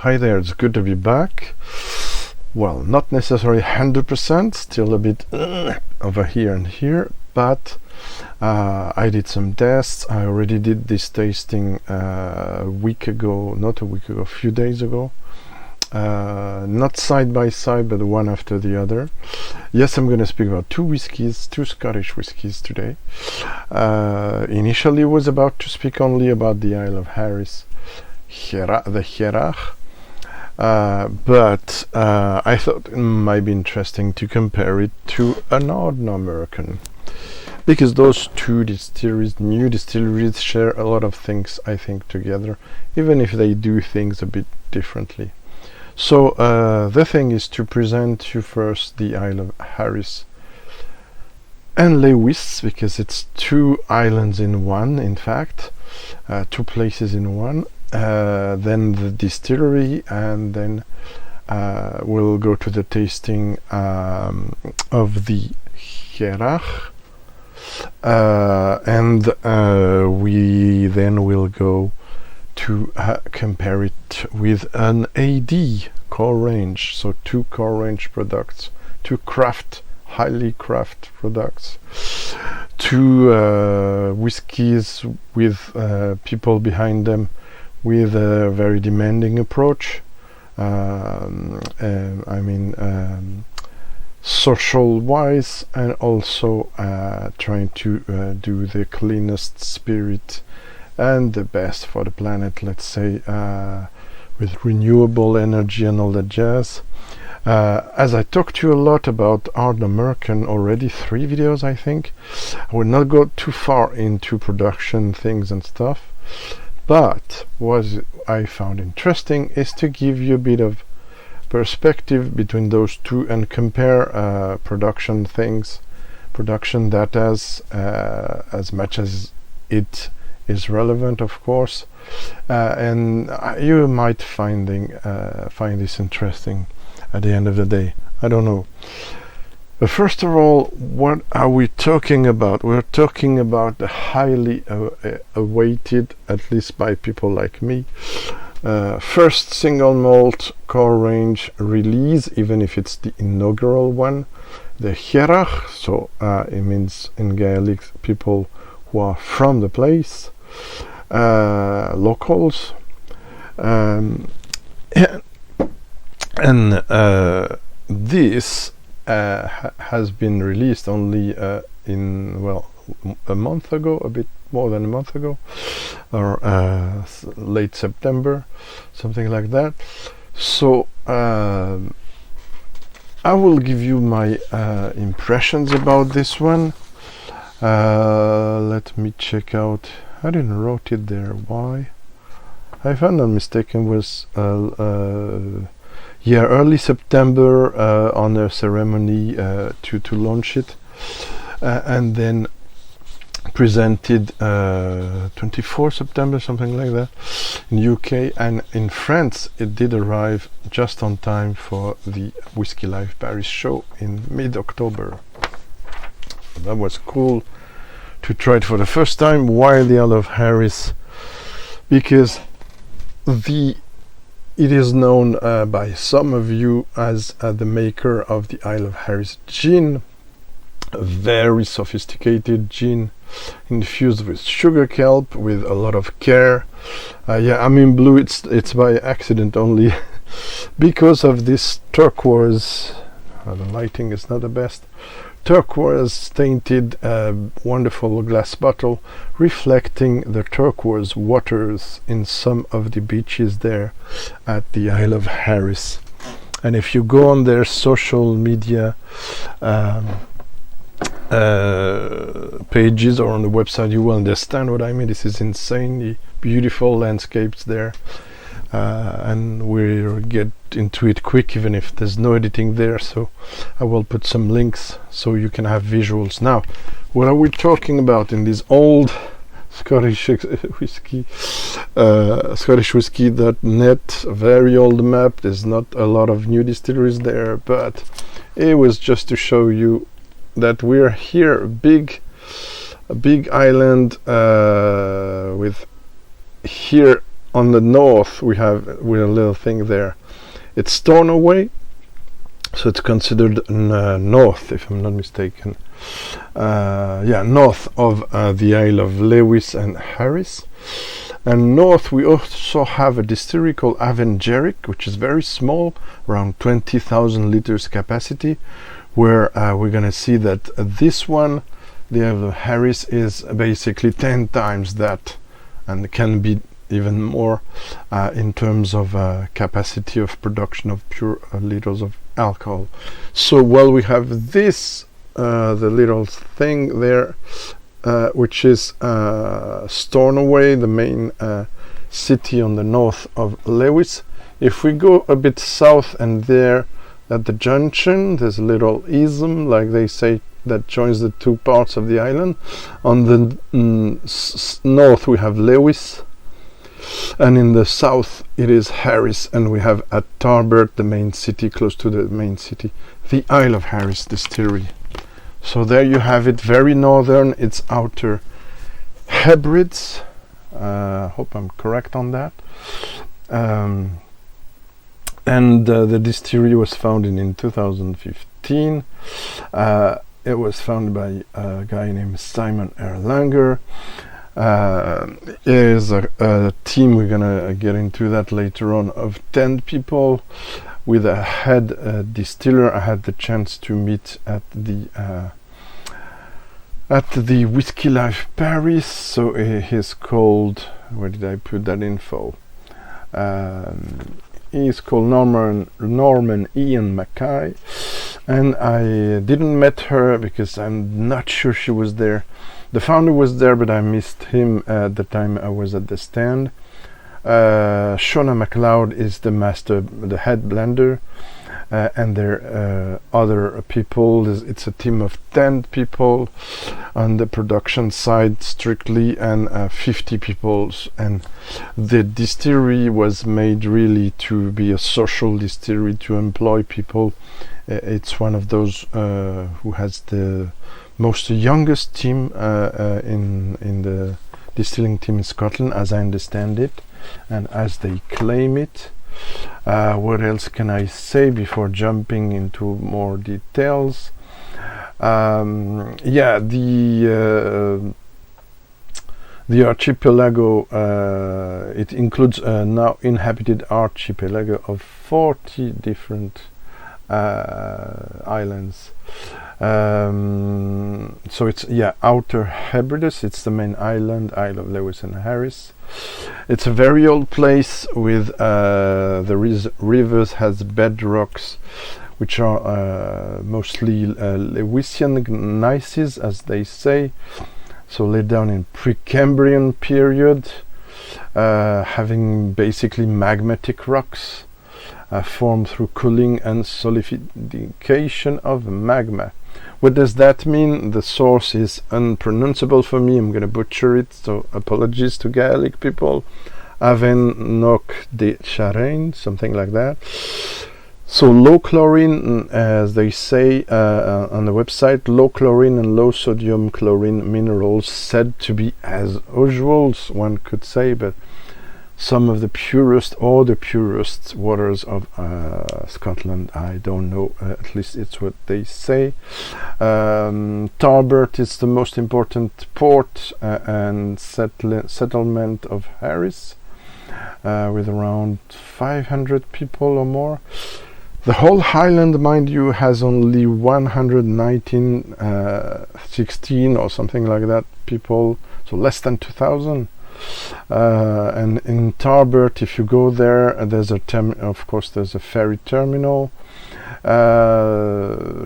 Hi there, it's good to be back. Well, not necessarily 100%, still a bit over here and here, but I did some tests. I already did this tasting a few days ago. Not side by side, but one after the other. Yes, I'm going to speak about two Scottish whiskies today. Initially was about to speak only about the Isle of Harris, the HEARACH, but I thought it might be interesting to compare it to an ARDNAMURCHAN, because those two new distilleries, share a lot of things, I think, together, even if they do things a bit differently. So the thing is to present you first the Isle of Harris and Lewis, because it's two islands in one, in fact, two places in one. Then the distillery, and then we'll go to the tasting of the HEARACH, and we then will go to compare it with an AD core range, so two core range products, two highly craft products, two whiskies with people behind them with a very demanding approach. Social wise, and also trying to do the cleanest spirit and the best for the planet, let's say, with renewable energy and all that jazz. As I talked to you a lot about ARDNAMURCHAN already, 3 videos I think, I will not go too far into production things and stuff, but what I found interesting is to give you a bit of perspective between those two and compare production data as much as it is relevant, of course, and you might find this interesting at the end of the day. I don't know. But first of all, what are we talking about? We're talking about the highly awaited, at least by people like me, first single malt core range release, even if it's the inaugural one, the HEARACH, so it means in Gaelic people who are from the place, locals, and this has been released only a month ago, a bit more than a month ago, or late September, something like that. So I will give you my impressions about this one. Let me check out. I didn't wrote it there. Why? If I'm not mistaken, was early September on a ceremony to launch it, and then presented 24 September, something like that, in UK, and in France it did arrive just on time for the Whisky Live Paris show in mid-October. So that was cool to try it for the first time. Why the Isle of Harris? Because it is known by some of you as the maker of the Isle of Harris gin, a very sophisticated gin infused with sugar kelp with a lot of care. I'm in blue, it's by accident only because of this turquoise, the lighting is not the best, turquoise tainted wonderful glass bottle reflecting the turquoise waters in some of the beaches there at the Isle of Harris. And if you go on their social media pages or on the website, you will understand what I mean. This is insanely beautiful landscapes there, and we'll get into it quick, even if there's no editing there, so I will put some links so you can have visuals. Now, what are we talking about in this old Scottish whiskey, ScottishWhiskey.net, very old map? There's not a lot of new distilleries there, but it was just to show you that we're here, a big island with here on the north we have a little thing there. It's Stornoway, so it's considered north, if I'm not mistaken. North of the Isle of Lewis and Harris. And north we also have a distillery called Avengeric, which is very small, around 20,000 liters capacity, where we're gonna see that this one, the Isle of Harris, is basically 10 times that, and can be even more in terms of capacity of production of pure liters of alcohol. So while we have this, the little thing there, which is Stornoway, the main city on the north of Lewis. If we go a bit south, and there at the junction there's a little isthmus, like they say, that joins the two parts of the island. On the north we have Lewis, and in the south it is Harris, and we have at Tarbert, the main city, close to the main city, the Isle of Harris distillery. So there you have it, very northern. It's Outer Hebrides. Hope I'm correct on that. And the distillery was founded in 2015. It was founded by a guy named Simon Erlanger. Is a team, we're gonna get into that later on, of 10 people, with a head distiller. I had the chance to meet at the Whisky Life Paris. So he's called, where did I put that info? He's called Norman Ian Mackay, and I didn't met her because I'm not sure she was there. The founder was there, but I missed him at the time I was at the stand. Shona MacLeod is the head blender, and there other people. It's a team of 10 people on the production side strictly, and 50 people. And the distillery was made really to be a social distillery, to employ people. It's one of those who has the most youngest team in the distilling team in Scotland, as I understand it, and as they claim it. What else can I say before jumping into more details? The archipelago, it includes a now inhabited archipelago of 40 different islands. So it's Outer Hebrides, it's the main island, Isle of Lewis and Harris. It's a very old place with the rivers has bedrocks, which are mostly Lewisian gneisses, as they say, so laid down in Precambrian period, having basically magmatic rocks formed through cooling and solidification of magma. What does that mean? The source is unpronounceable for me. I'm going to butcher it, so apologies to Gaelic people. Avenoch de Charain, something like that. So low chlorine, as they say on the website, low chlorine and low sodium chlorine minerals, said to be as usuals, one could say, but some of the purest or the purest waters of Scotland, I don't know, at least it's what they say. Tarbert is the most important port and settlement of Harris, with around 500 people or more. The whole Highland, mind you, has only 116 or something like that people, so less than 2,000. And in Tarbert, if you go there, there's of course there's a ferry terminal,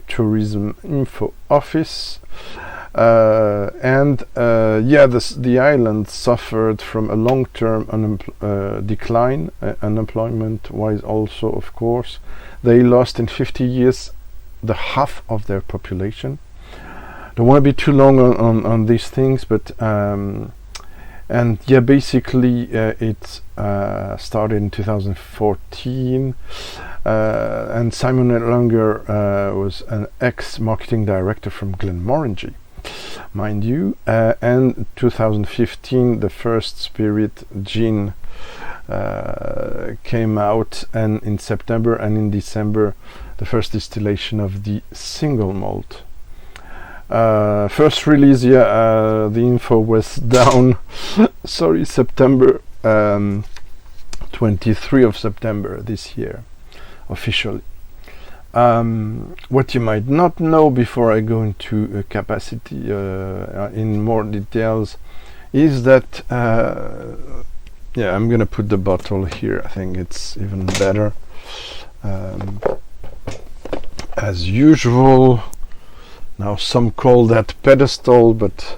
tourism info office, and the island suffered from a long-term decline, unemployment-wise also, of course. They lost in 50 years the half of their population. Don't want to be too long on these things, but basically it started in 2014, and Simon Erlanger was an ex-marketing director from Glenmorangie. mind you. And 2015 the first spirit gin came out, and in September and in December the first distillation of the single malt. First release, the info was down sorry, September 23 of September this year, officially. What you might not know before I go into capacity in more details is that I'm gonna put the bottle here. I think it's even better. As usual, now some call that pedestal, but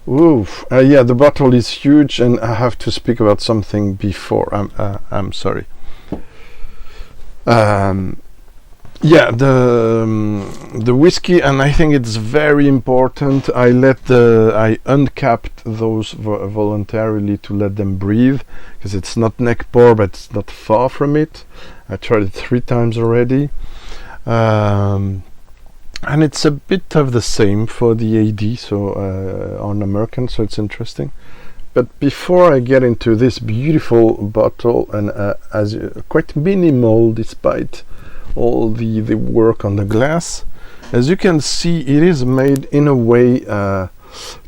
the bottle is huge, and I have to speak about something before. I'm sorry. The whiskey, and I think it's very important. I uncapped those voluntarily to let them breathe, because it's not neck pour, but it's not far from it. I tried it 3 times already, and it's a bit of the same for the AD, so ARDNAMURCHAN, so it's interesting. But before I get into this beautiful bottle, and quite minimal despite all the work on the glass, as you can see, it is made in a way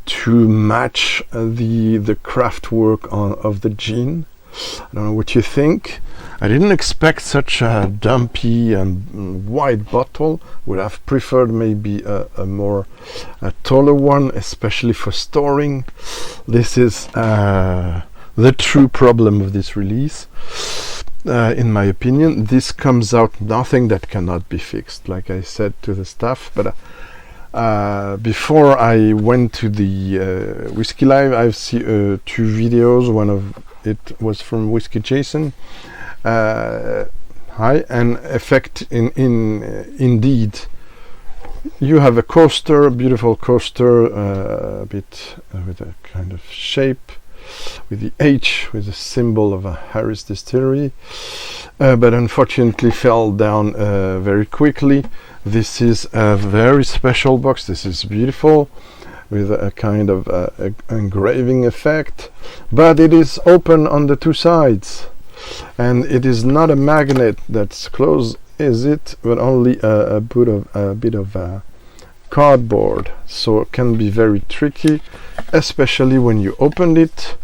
to match the craft work of the gin. I don't know what you think. I didn't expect such a dumpy and wide bottle. Would have preferred maybe a more taller one, especially for storing. This is the true problem of this release. In my opinion, this comes out nothing that cannot be fixed, like I said to the staff. But before I went to the Whisky Live, I've seen 2 videos. One of it was from Whisky Jason. And effect indeed. You have a coaster, a beautiful coaster, a bit with a kind of shape, with the H, with the symbol of a Harris distillery, but unfortunately fell down very quickly. This is a very special box. This is beautiful, with a kind of engraving effect, but it is open on the 2 sides, and it is not a magnet that's closed, is it? But only a bit of cardboard, so it can be very tricky, especially when you open it.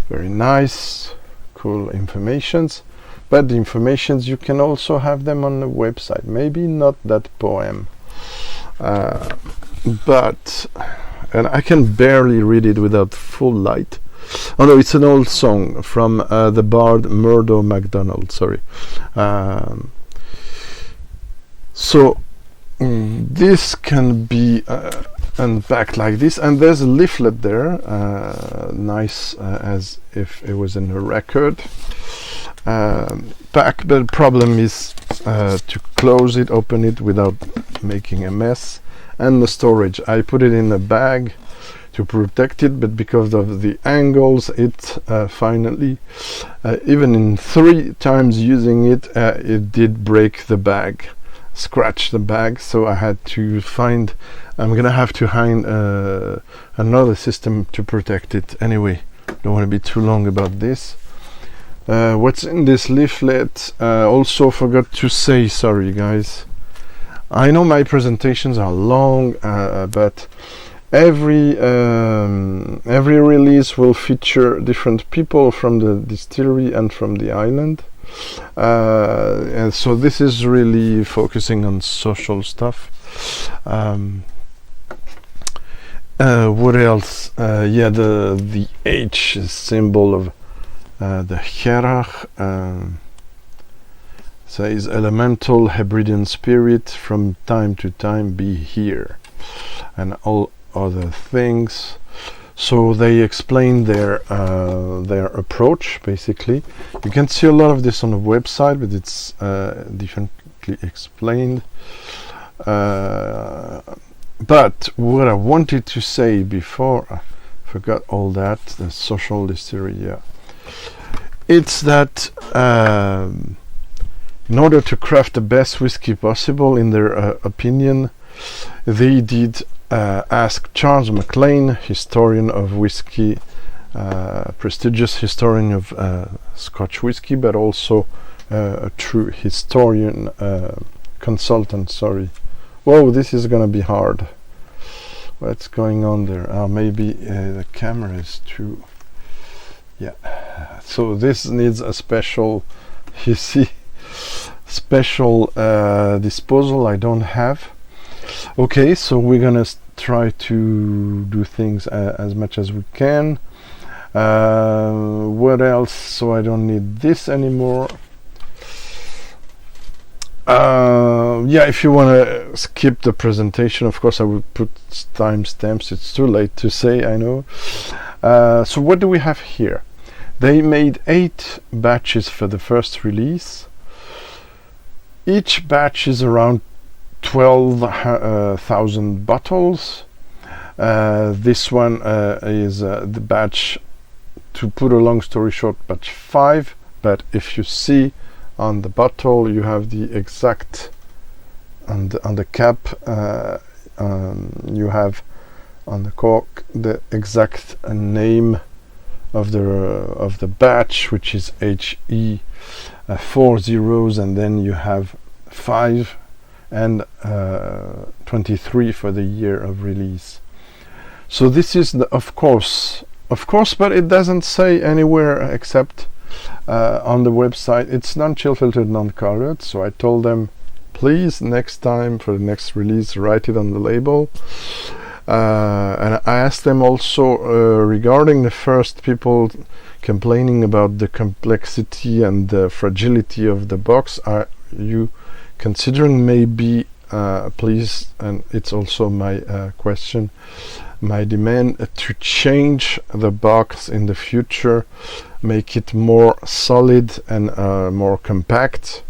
Very nice, cool informations, but the informations you can also have them on the website. Maybe not that poem, but and I can barely read it without full light. Oh no, it's an old song from the bard Murdo MacDonald. Sorry. So this can be unpacked like this, and there's a leaflet there, nice as if it was in a record pack. But the problem is to close it, open it without making a mess, and the storage. I put it in a bag to protect it, but because of the angles, it finally, even in 3 times using it, it did break the bag, scratch the bag. So I had to find, I'm gonna have to find another system to protect it. Anyway, don't want to be too long about this. What's in this leaflet? Also forgot to say, sorry guys, I know my presentations are long, but every release will feature different people from the distillery and from the island, and so this is really focusing on social stuff. What else? The H is symbol of the HEARACH, says elemental Hebridean spirit, from time to time be here, and all other things. So they explain their approach. Basically, you can see a lot of this on the website, but it's differently explained. But what I wanted to say before I forgot all that, the social distillery, it's that in order to craft the best whiskey possible, in their opinion, they did asked Charles MacLean, historian of whiskey, prestigious historian of Scotch whiskey, but also a true historian, consultant, sorry. Whoa, this is gonna be hard. What's going on there? Maybe the camera is too... yeah. So this needs a special, you see, special disposal I don't have. Okay, so we're gonna try to do things as much as we can. What else? So I don't need this anymore. Yeah, if you want to skip the presentation, of course I will put timestamps. It's too late to say, I know. So what do we have here? They made 8 batches for the first release. Each batch is around 12,000 bottles. This one is the batch, to put a long story short, batch 5, but if you see on the bottle you have the exact, on the cap you have on the cork the exact name of the batch, which is HE, 4 zeros, and then you have 5 and 23 for the year of release. So this is the of course, but it doesn't say anywhere except on the website. It's non-chill filtered, non-colored, so I told them, please, next time for the next release, write it on the label. And I asked them also regarding the first people complaining about the complexity and the fragility of the box, are you considering maybe, please, and it's also my question, my demand, to change the box in the future, make it more solid and more compact,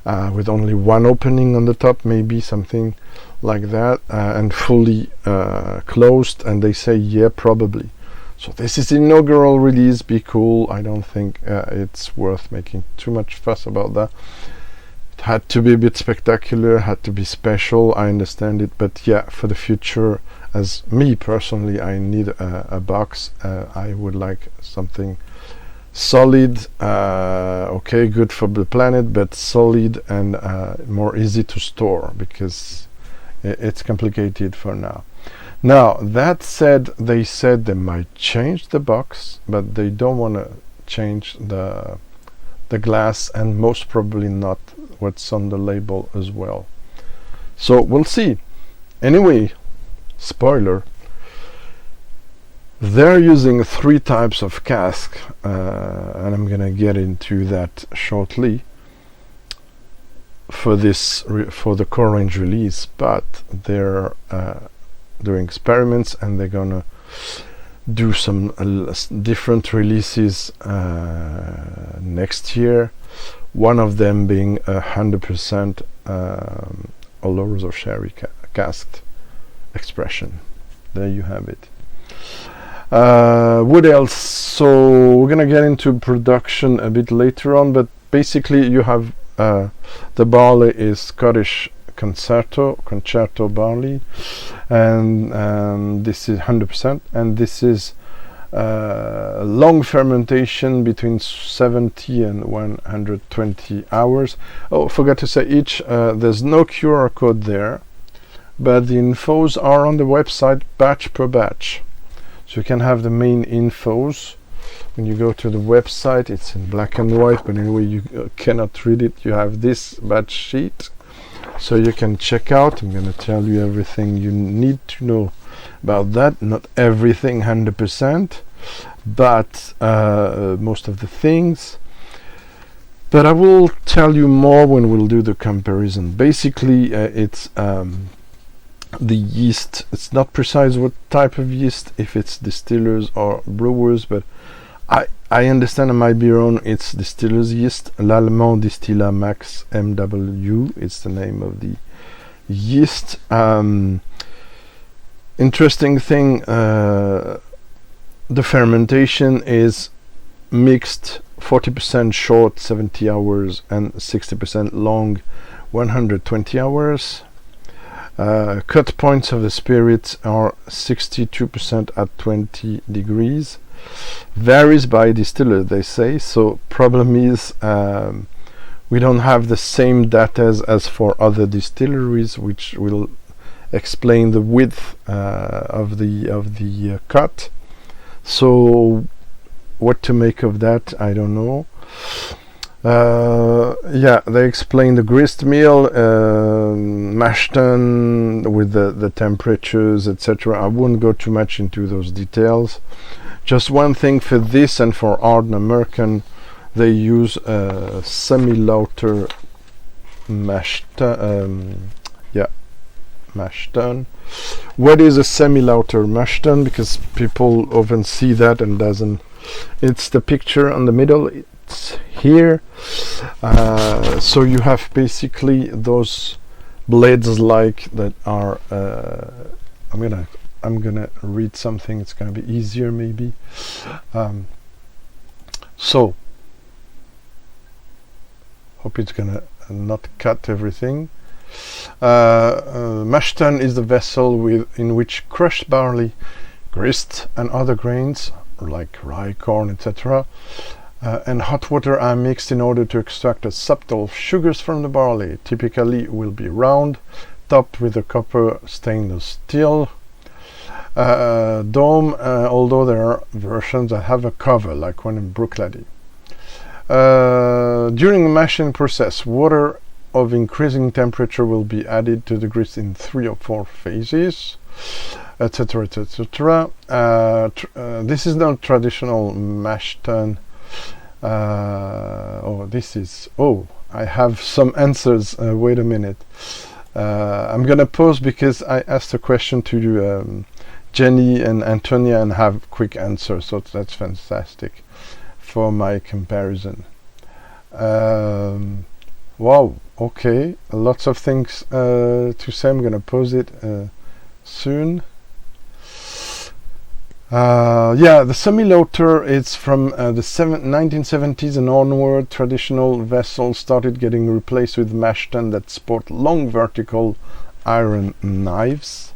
with only one opening on the top, maybe something like that, and fully closed. And they say, yeah, probably. So this is inaugural release, be cool. I don't think it's worth making too much fuss about that. It had to be a bit spectacular, had to be special, I understand it, but yeah, for the future, as me personally, I need a box. I would like something solid, okay, good for the planet, but solid and more easy to store, because it's complicated for now. Now, that said, they said they might change the box, but they don't want to change the glass, and most probably not what's on the label as well. So we'll see. Anyway, spoiler, they're using 3 types of cask, and I'm gonna get into that shortly for this for the core range release, but they're doing experiments, and they're gonna do some different releases next year, one of them being 100% Oloroso Sherry casked expression. There you have it. What else? So we're gonna get into production a bit later on, but basically you have the barley is Scottish concerto barley, and this is 100%, and this is long fermentation between 70 and 120 hours. Oh, forgot to say, each there's no QR code there, but the infos are on the website batch per batch. So you can have the main infos when you go to the website. It's in black and white, but anyway, you cannot read it. You have this batch sheet, so you can check out. I'm going to tell you everything you need to know about that. Not everything 100%, but most of the things. But I will tell you more when we'll do the comparison. Basically, it's the yeast. It's not precise what type of yeast, if it's distillers or brewers, but I understand, I might be wrong, it's distillers yeast. L'Allemand Distillat Max MW, it's the name of the yeast. Interesting thing, the fermentation is mixed 40% short 70 hours and 60% long 120 hours. Cut points of the spirits are 62% at 20 degrees. Varies by distiller, they say. So problem is we don't have the same data as for other distilleries, which will explain the width of the cut. So what to make of that, I don't know. Yeah, they explain the grist mill, mash tun with the temperatures, etc. I wouldn't go too much into those details. Just one thing for this and for ARDNAMURCHAN, they use a semi-lauter mash tun. Mash tun. What is a semi-lauter mash tun? Because people often see that and doesn't. It's the picture on the middle. It's here. So you have basically those blades like that are. I'm gonna read something. It's gonna be easier maybe. So hope it's gonna not cut everything. Mash tun is the vessel in which crushed barley, grist and other grains like rye, corn, etc. And hot water are mixed in order to extract the subtle sugars from the barley. Typically will be round, topped with a copper stainless steel dome, although there are versions that have a cover, like one in Brooklady. During the mashing process, water of increasing temperature will be added to the grist in 3 or 4 phases, etc., etc. This is not traditional mash tun. I have some answers. Wait a minute. I'm gonna pause because I asked a question to Jenny and Antonia and have quick answers, so that's fantastic for my comparison. Wow, okay, lots of things to say. I'm gonna pause it soon. Yeah, the semi-lauter is from the 1970s and onward. Traditional vessels started getting replaced with mash tun that sport long vertical iron knives,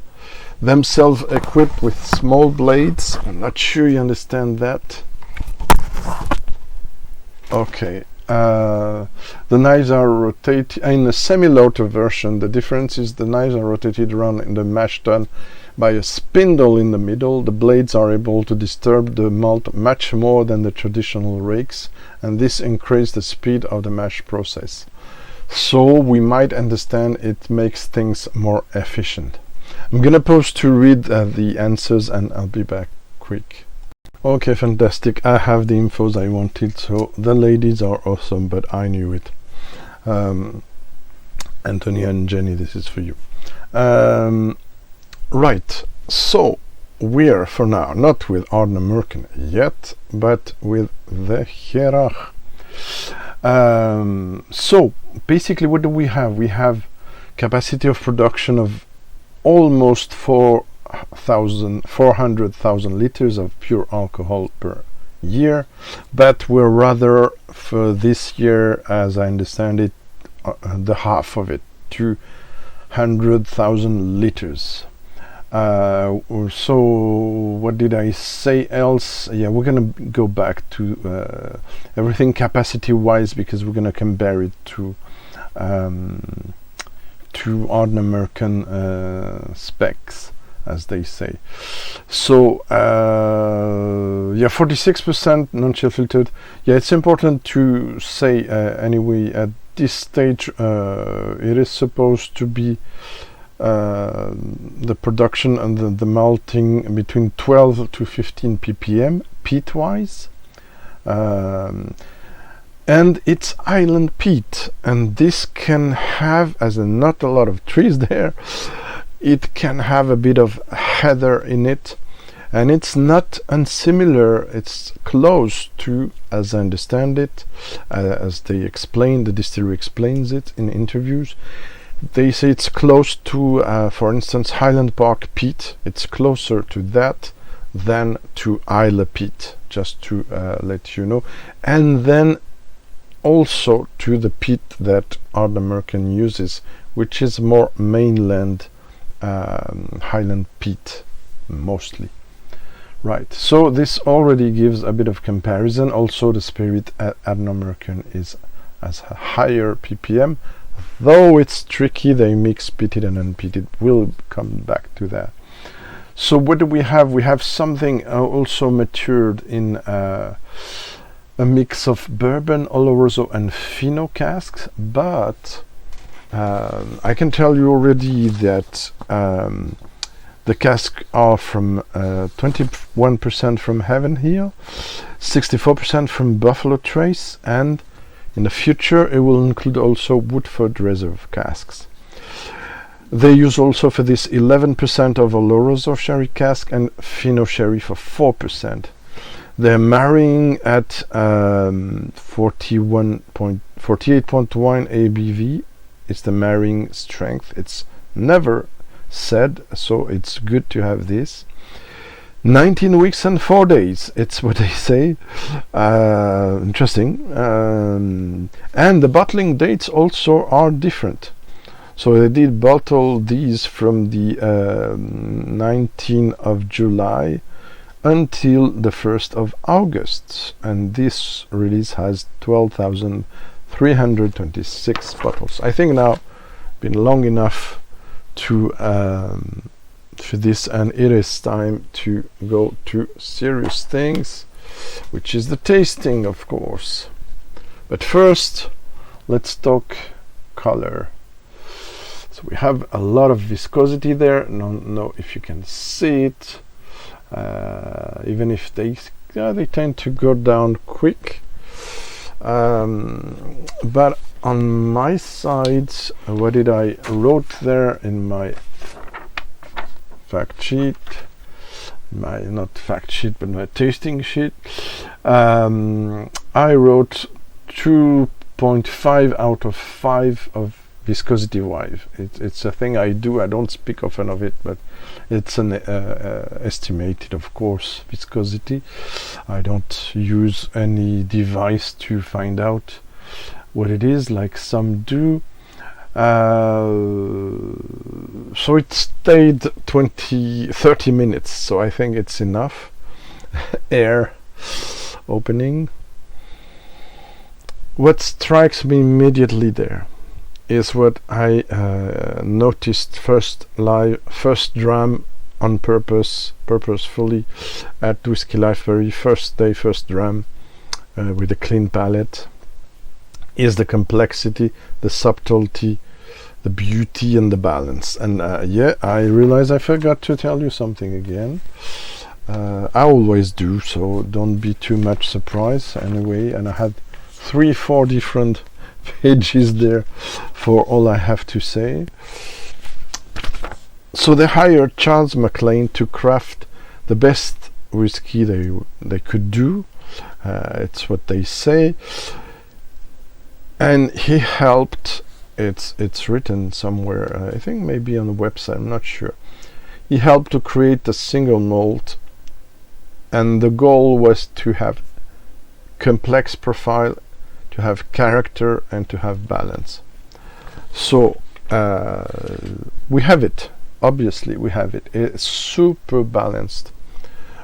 themselves equipped with small blades. I'm not sure you understand that. Okay. The knives are rotated in the semi-lauter version. The difference is the knives are rotated around in the mash tun by a spindle in the middle. The blades are able to disturb the malt much more than the traditional rakes, and this increases the speed of the mash process. So we might understand it makes things more efficient. I'm gonna pause to read the answers and I'll be back quick. Okay, fantastic. I have the infos I wanted. So the ladies are awesome, but I knew it. Antonia and Jenny, this is for you. Right, so we're for now not with ARDNAMURCHAN yet, but with the HEARACH. So basically what do we have? We have capacity of production of almost 400,000 liters of pure alcohol per year, but we're rather for this year, as I understand it, the half of it, 200,000 liters. So what did I say else? Yeah, we're gonna go back to everything capacity wise, because we're gonna compare it to ARDNAMURCHAN specs, as they say. So yeah, 46% non-chill filtered. Yeah, it's important to say anyway at this stage it is supposed to be the production and the malting between 12 to 15 ppm peat wise, and it's island peat, and this can have, as not a lot of trees there, it can have a bit of heather in it, and it's not unsimilar. It's close to, as I understand it, as they explain, the distillery explains it in interviews. They say it's close to, for instance, Highland Park peat. It's closer to that than to Isla peat, just to let you know. And then also to the peat that ARDNAMURCHAN uses, which is more mainland Highland peat mostly. Right, so this already gives a bit of comparison. Also the spirit at ARDNAMURCHAN is as a higher ppm, though it's tricky. They mix peated and unpeated. We'll come back to that. So what do we have? We have something also matured in a mix of Bourbon, Oloroso and Fino casks, but I can tell you already that the casks are from 21% from Heaven Hill, 64% from Buffalo Trace, and in the future it will include also Woodford Reserve casks. They use also for this 11% of Oloroso sherry cask and Fino sherry for 4%. They're marrying at 48.1 ABV. It's the marrying strength. It's never said, so it's good to have this. 19 weeks and 4 days, it's what they say. Interesting. And the bottling dates also are different. So they did bottle these from the 19th of July until the 1st of August, and this release has 12,326 bottles. I think now been long enough to for this, and it is time to go to serious things, which is the tasting, of course. But first, let's talk color. So we have a lot of viscosity there. Don't know if you can see it. Even if they tend to go down quick. But on my side, what did I wrote there in my fact sheet? Not fact sheet, but my tasting sheet. I wrote 2.5 out of 5 of viscosity wise. It's a thing I do. I don't speak often of it, but it's an estimated, of course, viscosity. I don't use any device to find out what it is, like some do. So it stayed 30 minutes, so I think it's enough. Air opening. What strikes me immediately there is what I noticed first dram on purposefully at Whisky Life, very first day, first dram, with a clean palate, is the complexity, the subtlety, the beauty and the balance. And yeah, I realize I forgot to tell you something again. I always do, so don't be too much surprised anyway. And I had 3-4 different pages there for all I have to say. So they hired Charles MacLean to craft the best whiskey they could do. It's what they say, and he helped. It's written somewhere. I think maybe on the website. I'm not sure. He helped to create the single malt, and the goal was to have complex profile, to have character, and to have balance. So we have it. Obviously we have it. It's super balanced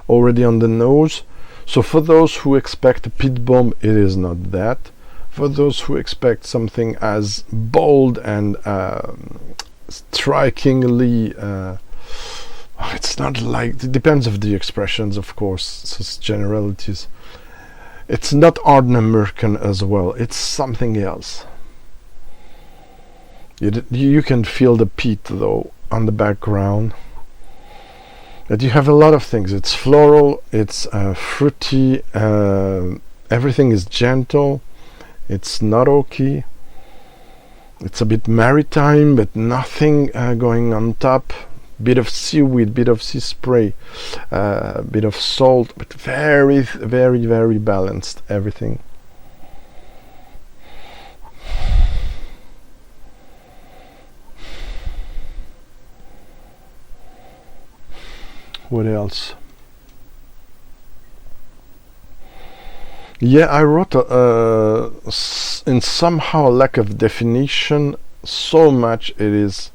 already on the nose. So for those who expect a pit bomb, it is not that. For those who expect something as bold and strikingly, it's not like, it depends of the expressions, of course, it's generalities. It's not ARDNAMURCHAN as well, it's something else. You can feel the peat though on the background. But you have a lot of things. It's floral, it's fruity, everything is gentle, it's not oaky, it's a bit maritime, but nothing going on top. Bit of seaweed, bit of sea spray, bit of salt, but very, very, very balanced, everything. What else? Yeah, I wrote in somehow lack of definition, so much it is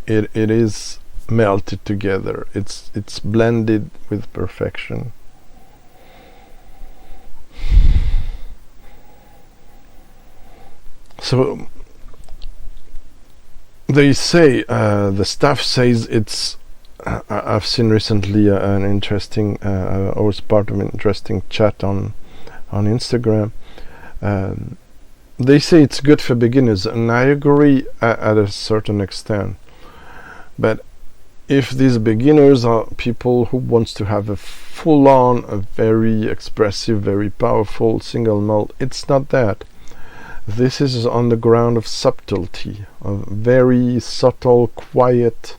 it is melted together. It's blended with perfection. So they say, the staff says it's, I've seen recently an interesting, I was part of an interesting chat on Instagram. They say it's good for beginners, and I agree at a certain extent. But if these beginners are people who wants to have a full-on, a very expressive, very powerful single malt, it's not that. This is on the ground of subtlety, of very subtle, quiet,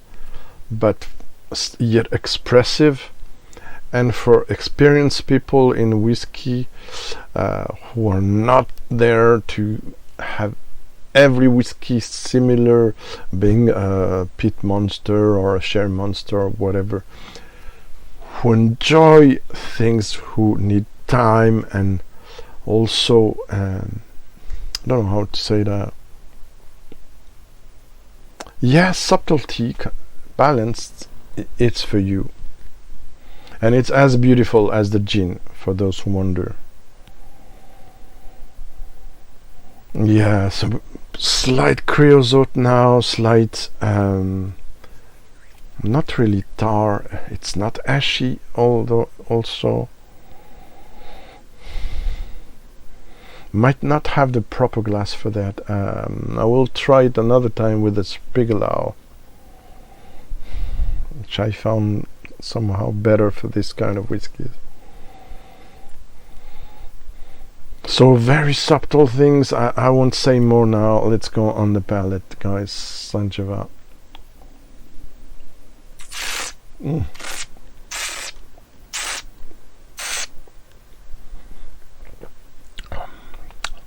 but yet expressive. And for experienced people in whiskey, who are not there to have every whiskey similar, being a peat monster or a sherry monster or whatever, who enjoy things, who need time, and also I don't know how to say that. Yeah, subtlety, balanced, it's for you. And it's as beautiful as the gin, for those who wonder. Yeah, some slight creosote now, slight, not really tar, it's not ashy, although also might not have the proper glass for that. I will try it another time with the Spiegelau, which I found somehow better for this kind of whiskey. So very subtle things. I won't say more now. Let's go on the palate, guys. Sanjava.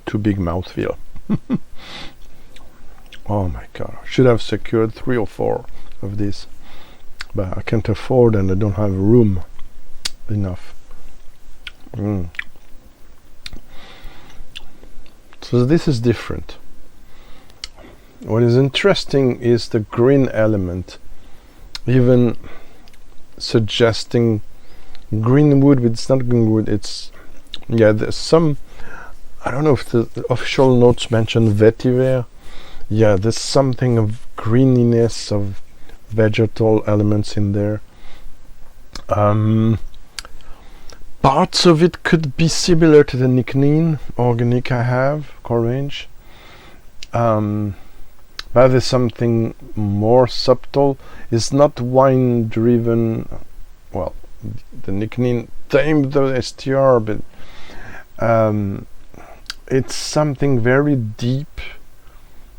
Too big mouthfeel. Oh my god, I should have secured 3 or 4 of these, but I can't afford, and I don't have room enough. So this is different. What is interesting is the green element, even suggesting green wood, but it's not green wood, it's, yeah, there's some, I don't know if the official notes mention vetiver. Yeah, there's something of greeniness, of vegetal elements in there. Parts of it could be similar to the Nicnin organic I have, core range. But there's something more subtle. It's not wine driven. Well, the Nicnin tamed the STR, but it's something very deep.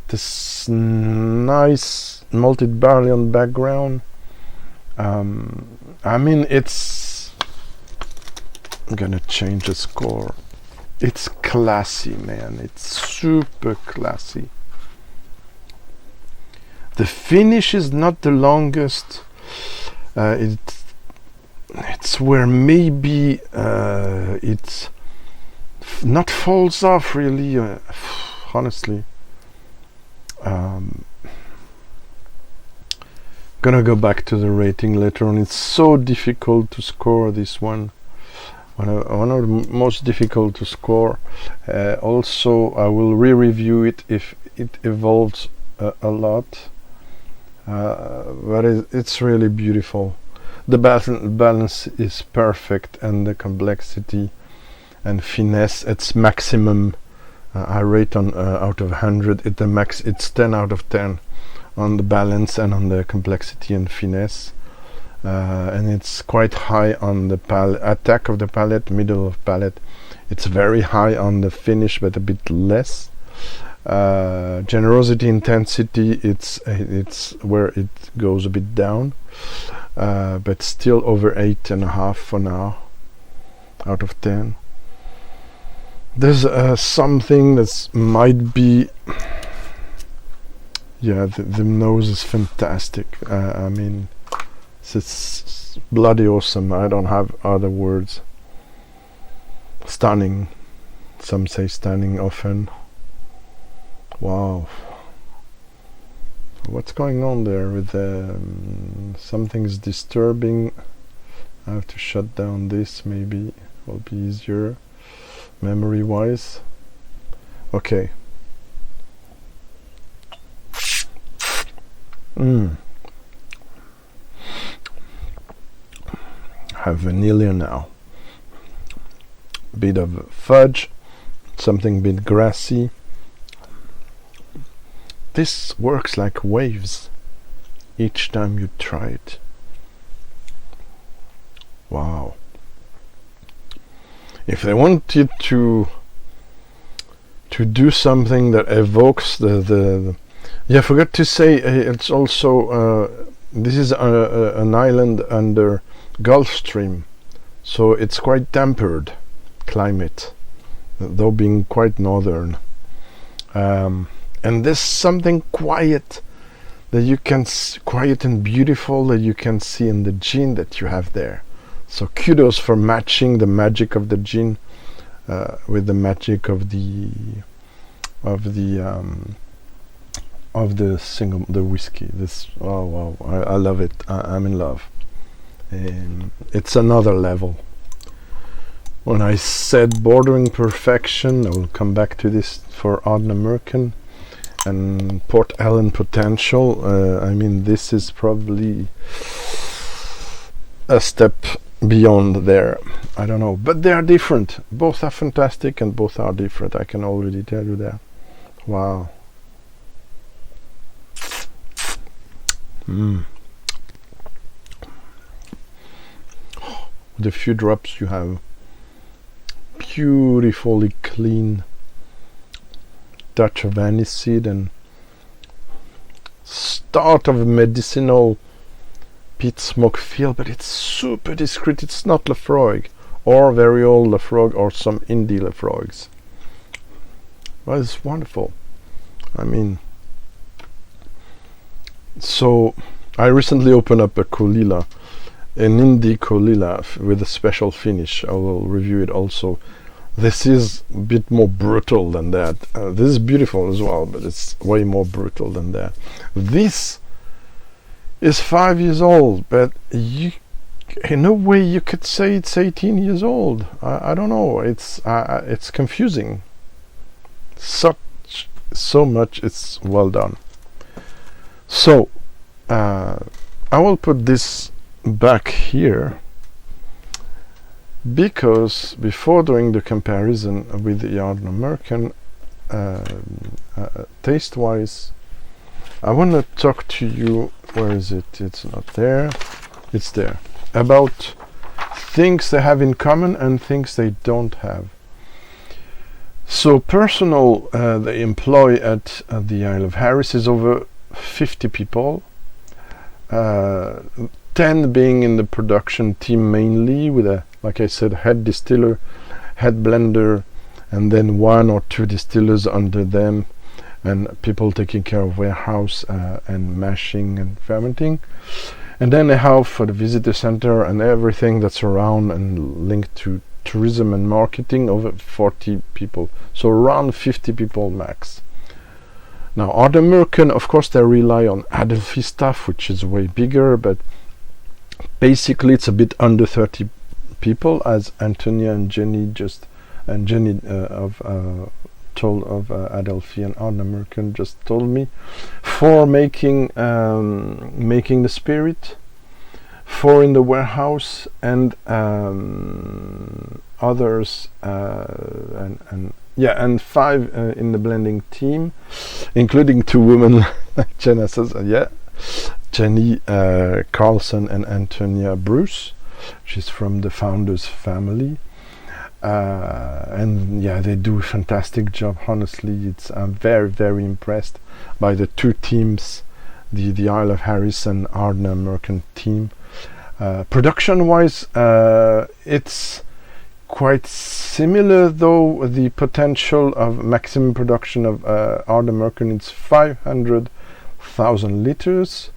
This nice malted barley on background. I mean, it's, I'm gonna change the score. It's classy, man. It's super classy. The finish is not the longest. It's where maybe it's not falls off really. Honestly, gonna go back to the rating later on. It's so difficult to score this one. One of the most difficult to score. Also, I will re-review it if it evolves a lot. But it's really beautiful. The balance is perfect, and the complexity and finesse, it's maximum. I rate on out of 100. It's 10 out of 10 on the balance and on the complexity and finesse. And it's quite high on the attack of the palate, middle of palate. It's very high on the finish, but a bit less. Generosity, intensity, it's where it goes a bit down, but still over 8.5 for now, out of 10. There's something that might be, yeah, the nose is fantastic. I mean, it's bloody awesome. I don't have other words. Stunning. Some say stunning often. Wow. What's going on there with something's disturbing. I have to shut down this, maybe will be easier memory wise. Okay. Have vanilla now. Bit of fudge, something bit grassy. This works like waves each time you try it. Wow. If they wanted to do something that evokes the yeah, I forgot to say it's also this is an island under Gulf Stream, so it's quite tempered climate, though being quite northern. And there's something quiet that you can quiet and beautiful that you can see in the gin that you have there. So kudos for matching the magic of the gin with the magic of the whiskey. This, oh wow, I love it. I'm in love. It's another level. When I said bordering perfection, I will come back to this for ARDNAMURCHAN and Port Ellen potential. I mean, this is probably a step beyond there. I don't know, but they are different. Both are fantastic and both are different. I can already tell you that. Wow. The few drops you have beautifully clean touch of aniseed and start of medicinal peat smoke feel, but it's super discreet. It's not Lafroig or very old Lafroig or some indie Lafroigs. Well, it's wonderful. I mean, so I recently opened up a Colilla, an indie Colilla with a special finish. I will review it also. This is a bit more brutal than that. This is beautiful as well, but it's way more brutal than that. This is 5 years old, but you, in a way, you could say it's 18 years old. I don't know. It's confusing. So much. It's well done. So I will put this back here, because before doing the comparison with the ARDNAMURCHAN, taste wise, I want to talk to you. Where is it? It's not there. It's there. About things they have in common and things they don't have. So personal they employ at the Isle of Harris is over 50 people, 10 being in the production team mainly, with a, like I said, head distiller, head blender, and then 1 or 2 distillers under them, and people taking care of warehouse and mashing and fermenting. And then they have for the visitor center and everything that's around and linked to tourism and marketing, over 40 people, so around 50 people max. Now ARDNAMURCHAN, of course, they rely on Adelphi staff, which is way bigger, but basically it's a bit under 30 people, as Antonia and Jenny of Adelphi and ARDNAMURCHAN just told me, for making the spirit, 4 in the warehouse, and others, and 5 in the blending team, including 2 women like Jenna says, Jenny Carlson and Antonia Bruce. She's from the founder's family, and they do a fantastic job. Honestly, I'm very, very impressed by the 2 teams, the Isle of Harris and ARDNAMURCHAN team. Production wise, it's quite similar, though the potential of maximum production of ARDNAMURCHAN is 500,000 liters,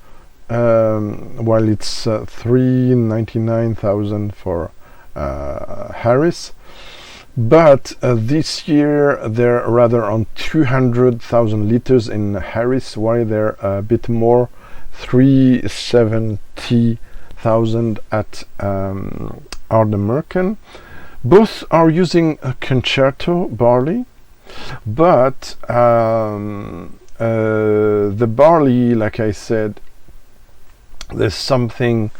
while it's 399,000 for Harris. But this year they're rather on 200,000 liters in Harris, while they're a bit more, 370,000 at ARDNAMURCHAN. Both are using a concerto barley, but the barley, like I said, there's something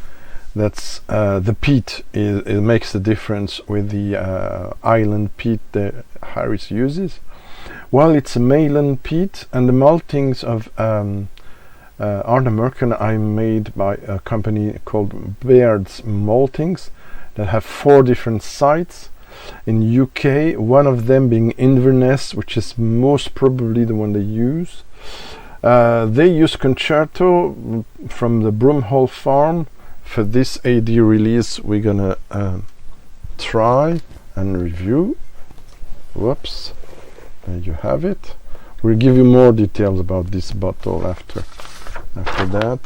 that's the peat it makes the difference with the island peat that Harris uses. Well, it's a Malin peat, and the maltings of ARDNAMURCHAN are made by a company called Baird's Maltings that have 4 different sites in UK, one of them being Inverness, which is most probably the one they use. They use concerto from the Broomhall farm. For this AD release we're gonna try and review. Whoops, there you have it. We'll give you more details about this bottle after that.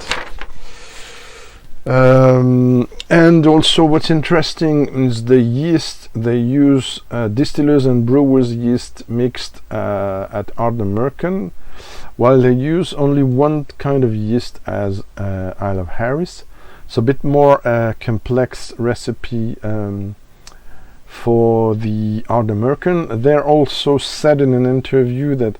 And also what's interesting is the yeast. They use distillers and brewers yeast mixed at ARDNAMURCHAN, while they use only one kind of yeast as Isle of Harris. So a bit more complex recipe for the ARDNAMURCHAN. They also said in an interview that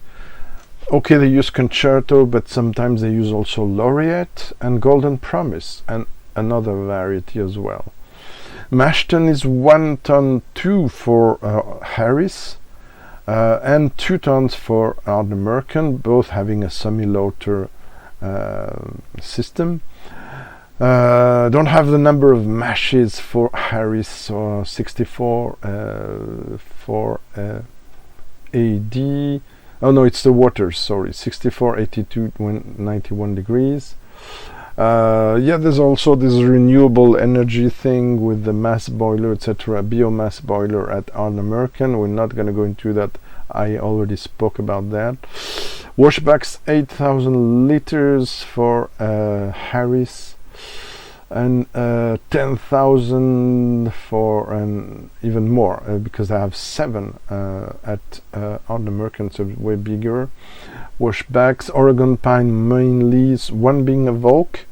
okay, they use concerto, but sometimes they use also laureate and golden promise and another variety as well. Mash tun is 1 ton 2 for Harris and 2 tons for ARDNAMURCHAN, both having a semi-lauter system. Don't have the number of mashes for Harris, or 64 for AD. Oh no, it's the waters, sorry, 64, 82, 91 degrees. Yeah, there's also this renewable energy thing with the mass boiler, etc., biomass boiler at ARDNAMURCHAN. We're not going to go into that, I already spoke about that. Washbacks 8,000 liters for Harris, and 10,000 for even more because I have 7 at ARDNAMURCHAN, so way bigger. Washbacks, Oregon pine mainly, 1 being of oak.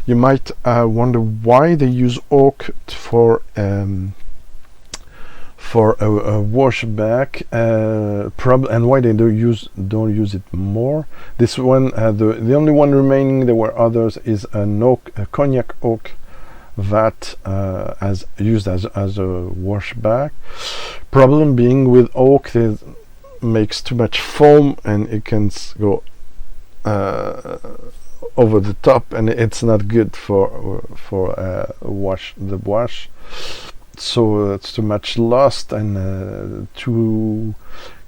You might wonder why they use oak for a washback, and why they don't use it more. This one, the only one remaining, there were others, is a cognac oak that used as a washback. Problem being with oak, it makes too much foam and it can go over the top, and it's not good for the wash. So it's too much lost and too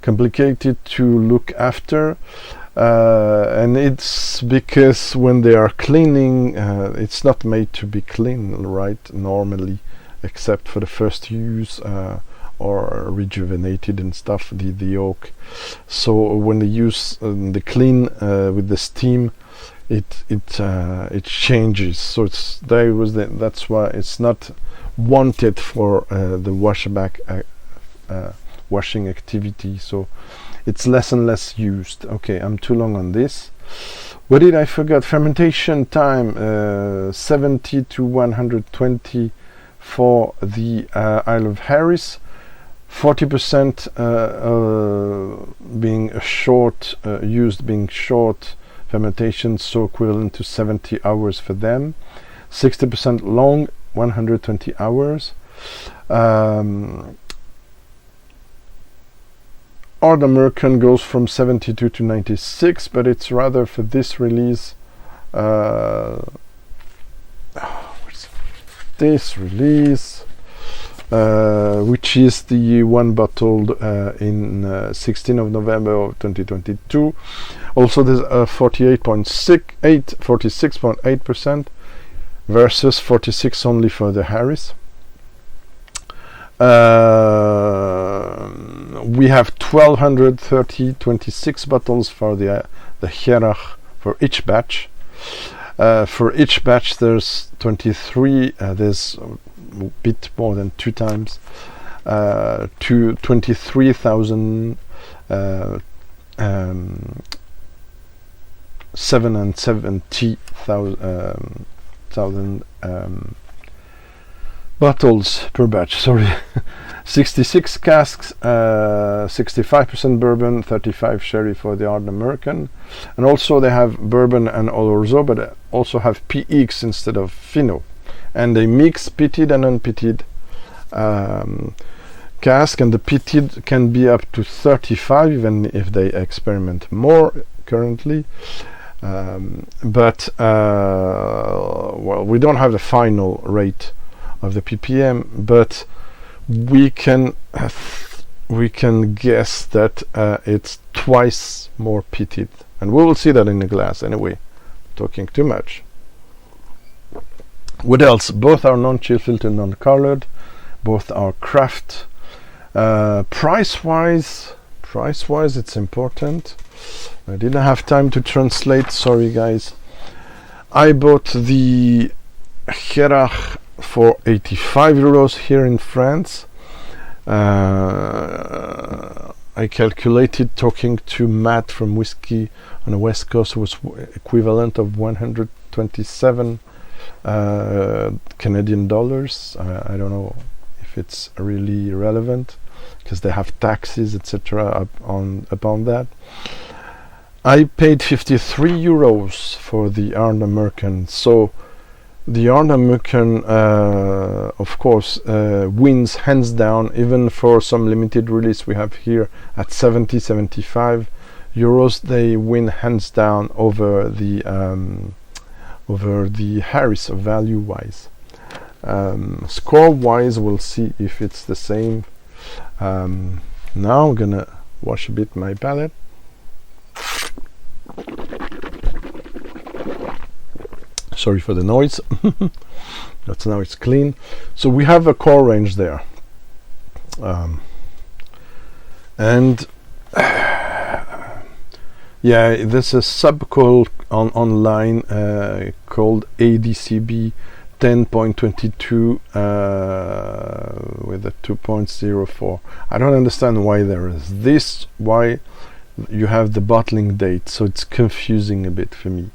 complicated to look after, and it's because when they are cleaning, it's not made to be clean right normally, except for the first use or rejuvenated and stuff, the oak. So when they use the clean with the steam, it changes. So that's why it's not wanted for the washback washing activity, so it's less and less used. Okay, I'm too long on this. What did I forget? Fermentation time 70 to 120 for the Isle of Harris, 40% being a short used being short fermentation, so equivalent to 70 hours for them. 60% long, 120 hours. ARDNAMURCHAN goes from 72 to 96, but it's rather for this release. This release, which is the one bottled in 16th of November of 2022. Also, there's a 46.8% versus 46 only for the Harris. We have 1230 26 bottles for the HEARACH for each batch. For each batch there's 23, there's a bit more than 2 times to 23,000 770,000 bottles per batch. Sorry. 66 casks, 65% bourbon, 35 sherry for the ARDNAMURCHAN, and also they have bourbon and Oloroso, but they also have PX instead of Fino, and they mix peated and unpeated cask, and the peated can be up to 35, even if they experiment more currently. But well, we don't have the final rate of the ppm, but we can guess that it's twice more peated, and we will see that in the glass anyway. Talking too much. What else? Both are non-chill filter, non-colored. Both are craft. Price-wise, it's important. I didn't have time to translate, sorry guys. I bought the HEARACH for 85 euros here in France. I calculated, talking to Matt from Whisky on the West Coast, was equivalent of 127 Canadian dollars. I don't know if it's really relevant, because they have taxes, etc. upon that. I paid 53 euros for the ARDNAMURCHAN. So the ARDNAMURCHAN, of course, wins hands down, even for some limited release we have here at 70-75 euros. They win hands down over the Harris value wise. Score wise, we'll see if it's the same. Now I'm gonna wash a bit my palate. Sorry for the noise. That's now it's clean. So we have a core range there, and yeah, there's a sub call online called ADCB 10.22 with a 2.04. I don't understand why there is this, why you have the bottling date, so it's confusing a bit for me.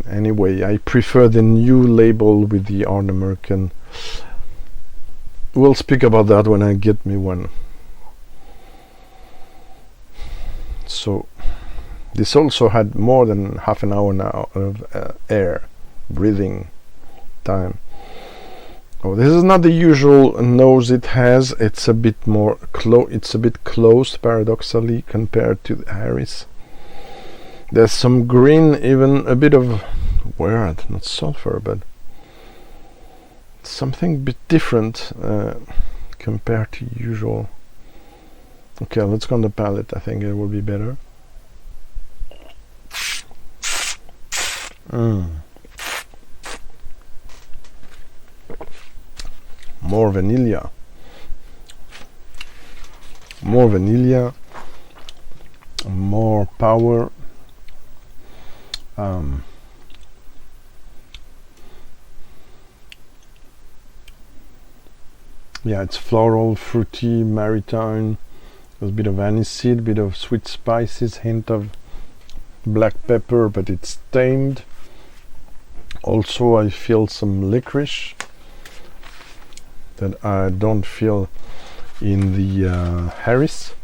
Anyway, I prefer the new label with the ARDNAMURCHAN. We'll speak about that when I get me one. So this also had more than half an hour now of air breathing time. Oh, this is not the usual nose it has. It's a bit more it's a bit closed, paradoxically, compared to the Harris. There's some green, even a bit of weird, not sulfur, but something a bit different compared to usual. Okay, let's go on the palate. I think it will be better. More vanilla, more power. Yeah, it's floral, fruity, maritime. There's a bit of aniseed, bit of sweet spices, hint of black pepper, but it's tamed. Also, I feel some licorice that I don't feel in the Harris.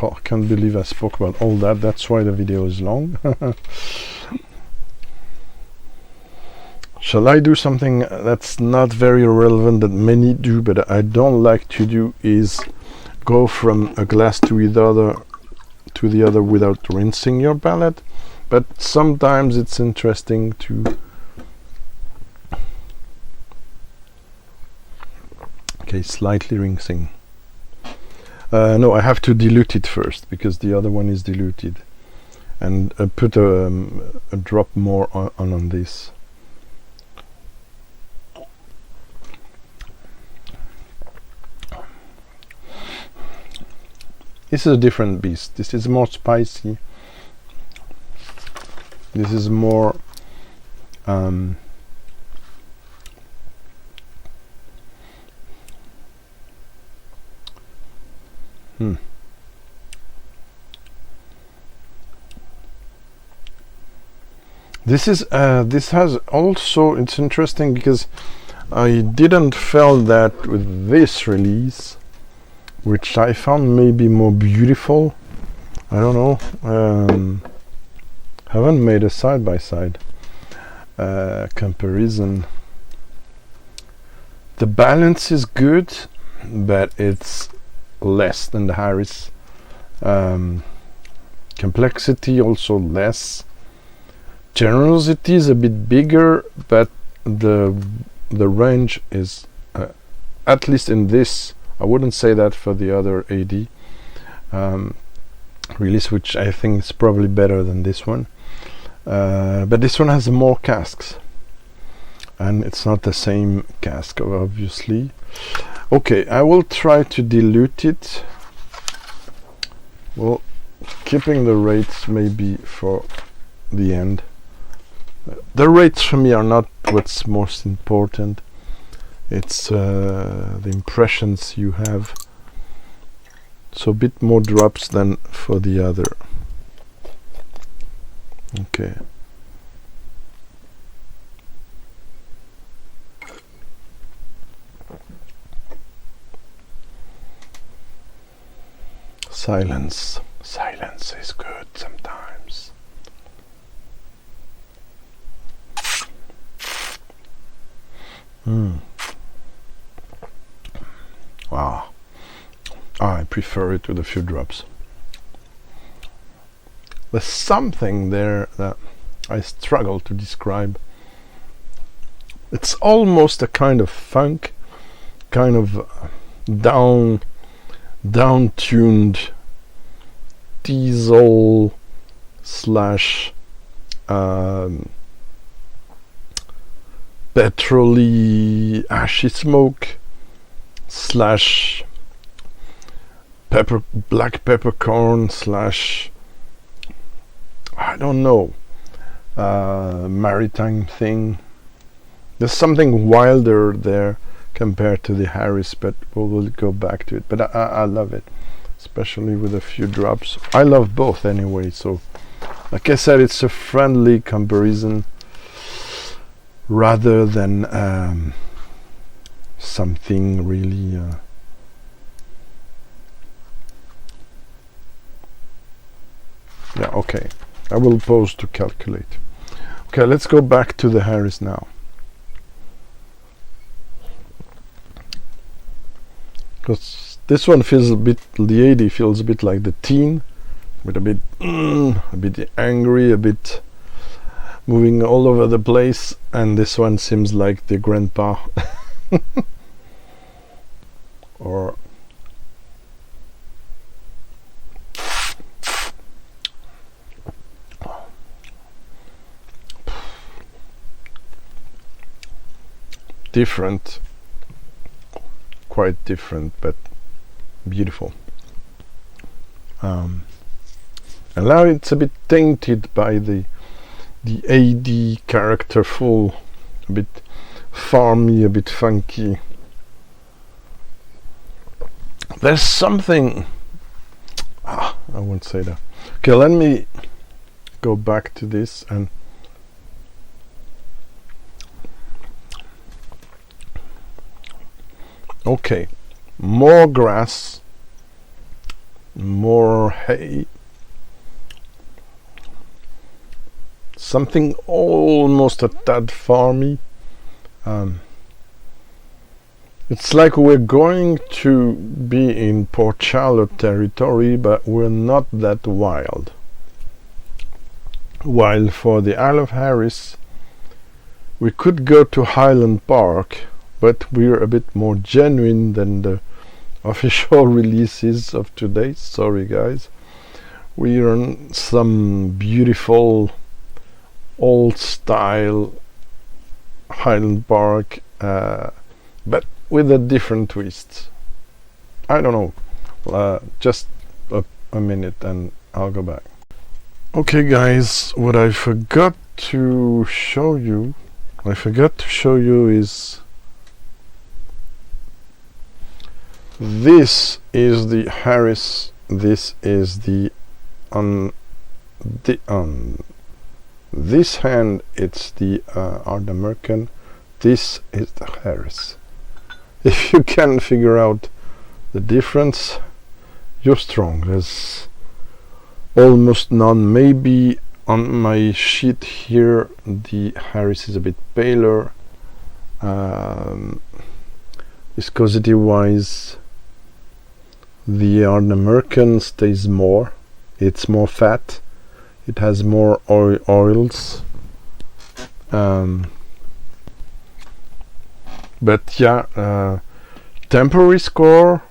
Oh, I can't believe I spoke about all that. That's why the video is long. Shall I do something that's not very relevant that many do, but I don't like to do, is go from a glass to the other without rinsing your palate. But sometimes it's interesting to... Okay, slightly rinsing. No, I have to dilute it first, because the other one is diluted, and put a drop more on this. This is a different beast. This is more spicy, This is more This is this has also, it's interesting because I didn't feel that with this release, which I found maybe more beautiful. I don't know. Haven't made a side-by-side comparison. The balance is good, but it's less than the Harris. Complexity also less. Generosity is a bit bigger, but the range is at least in this. I wouldn't say that for the other AD release, which I think is probably better than this one. But this one has more casks, and it's not the same cask, obviously. Okay, I will try to dilute it. Well, keeping the rates maybe for the end. The rates for me are not what's most important. It's the impressions you have. So a bit more drops than for the other. Okay. Silence. Silence is good sometimes. Wow. I prefer it with a few drops. There's something there that I struggle to describe. It's almost a kind of funk, kind of down-tuned diesel slash petrol-y ashy smoke slash black peppercorn slash I don't know, maritime thing. There's something wilder there compared to the Harris, but we'll go back to it. But I love it, especially with a few drops. I love both anyway, so like I said, it's a friendly comparison rather than something really yeah, okay. I will pause to calculate. Okay, let's go back to the Harris now. Because this one feels a bit, the 80 feels a bit like the teen, with a bit angry, a bit moving all over the place, and this one seems like the grandpa. Or different, quite different, but beautiful. And now it's a bit tainted by the AD character, full, a bit farmy, a bit funky. There's something, I won't say that. Okay, let me go back to this and okay, more grass, more hay, something almost a tad farmy. It's like we're going to be in Port Charlotte territory, but we're not that wild. While for the Isle of Harris, we could go to Highland Park, but we're a bit more genuine than the official releases of today. Sorry guys. We're on some beautiful old style Highland Park, but with a different twist. I don't know. Just a minute and I'll go back. Okay guys, what I forgot to show you is this is the Harris, this is the on this hand it's the ARDNAMURCHAN, this is the Harris. If you can figure out the difference, you're strong. There's almost none. Maybe on my sheet here the Harris is a bit paler, viscosity wise. The ARDNAMURCHAN stays more, it's more fat, it has more oils, but yeah, temporary score,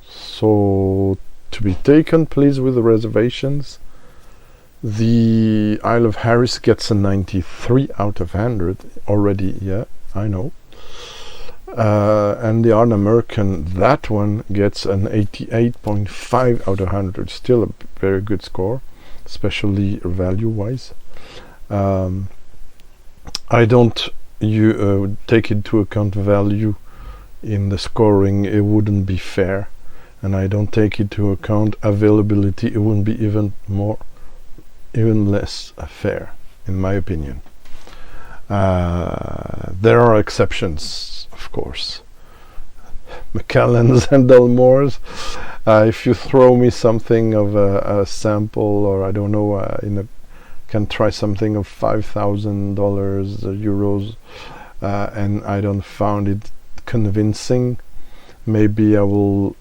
so to be taken please with the reservations. The Isle of Harris gets a 93 out of 100 already, yeah, I know. And the ARDNAMURCHAN, that one gets an 88.5 out of 100, still a very good score, especially value wise. I don't take into account value in the scoring, it wouldn't be fair, and I don't take into account availability, it wouldn't be even less fair in my opinion. There are exceptions, of course, Macallans and Dalmores. If you throw me something of a sample, or I don't know, can try something of $5,000 euros, and I don't found it convincing, maybe I will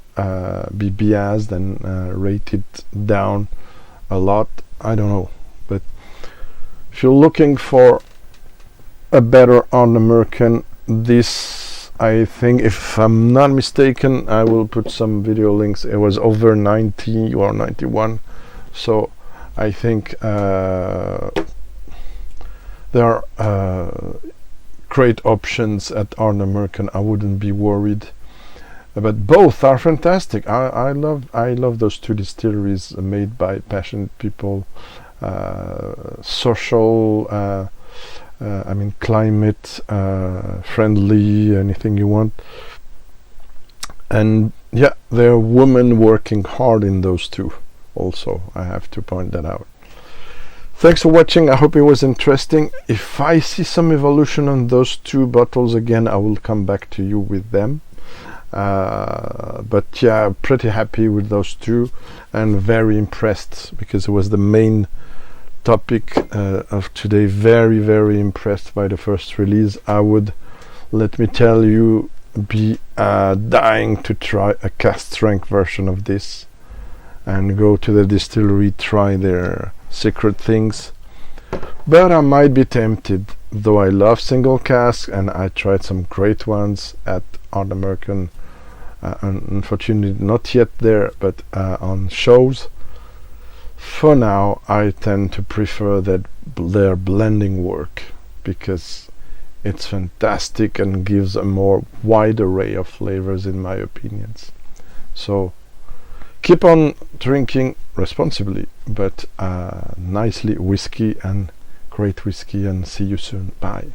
be biased and rate it down a lot, I don't know. But if you're looking for a better ARDNAMURCHAN, this, I think, if I'm not mistaken, I will put some video links, it was over 90 or 91, so I think there are great options at ARDNAMURCHAN, I wouldn't be worried. But both are fantastic. I love those two distilleries made by passionate people, social, I mean climate friendly, anything you want. And yeah, there are women working hard in those two also, I have to point that out. Thanks for watching, I hope it was interesting. If I see some evolution on those two bottles again, I will come back to you with them. But yeah, pretty happy with those two and very impressed, because it was the main topic of today. Very impressed by the first release. I would, let me tell you, be dying to try a cask strength version of this and go to the distillery, try their secret things. But I might be tempted, though I love single casks and I tried some great ones at ARDNAMURCHAN, unfortunately not yet there, but on shows. For now I tend to prefer their blending work, because it's fantastic and gives a more wide array of flavors in my opinions. So keep on drinking responsibly, but nicely whiskey, and great whiskey, and see you soon. Bye.